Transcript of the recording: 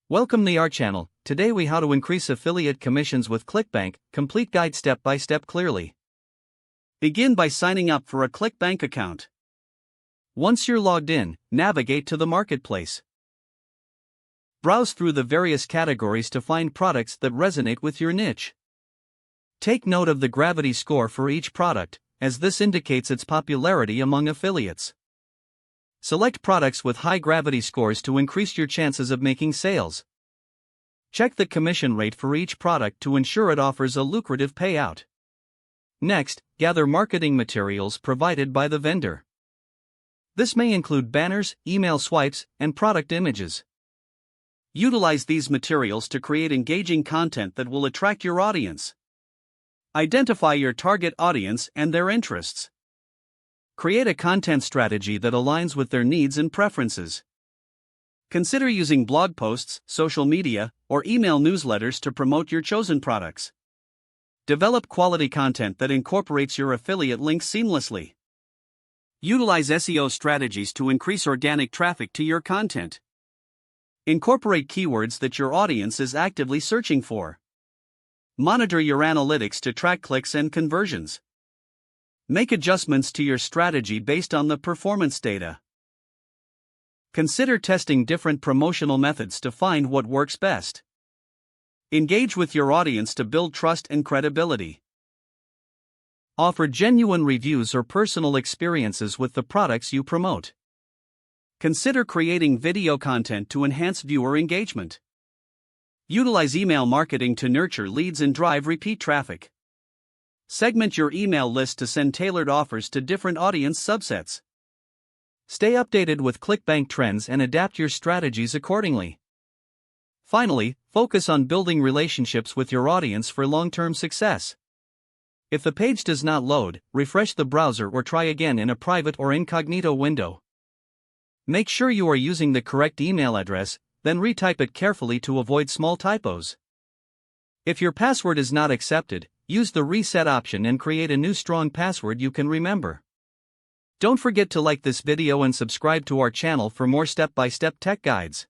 Welcome to our channel. Today we how to increase affiliate commissions with ClickBank, complete guide step by step clearly. Begin by signing up for a ClickBank account. Once you're logged in, navigate to the marketplace. Browse through the various categories to find products that resonate with your niche. Take note of the gravity score for each product, as this indicates its popularity among affiliates. Select products with high gravity scores to increase your chances of making sales. Check the commission rate for each product to ensure it offers a lucrative payout. Next, gather marketing materials provided by the vendor. This may include banners, email swipes, and product images. Utilize these materials to create engaging content that will attract your audience. Identify your target audience and their interests. Create a content strategy that aligns with their needs and preferences. Consider using blog posts, social media, or email newsletters to promote your chosen products. Develop quality content that incorporates your affiliate links seamlessly. Utilize SEO strategies to increase organic traffic to your content. Incorporate keywords that your audience is actively searching for. Monitor your analytics to track clicks and conversions. Make adjustments to your strategy based on the performance data. Consider testing different promotional methods to find what works best. Engage with your audience to build trust and credibility. Offer genuine reviews or personal experiences with the products you promote. Consider creating video content to enhance viewer engagement. Utilize email marketing to nurture leads and drive repeat traffic. Segment your email list to send tailored offers to different audience subsets. Stay updated with ClickBank trends and adapt your strategies accordingly. Finally, focus on building relationships with your audience for long-term success. If the page does not load, refresh the browser or try again in a private or incognito window. Make sure you are using the correct email address, then retype it carefully to avoid small typos. If your password is not accepted, use the reset option and create a new strong password you can remember. Don't forget to like this video and subscribe to our channel for more step-by-step tech guides.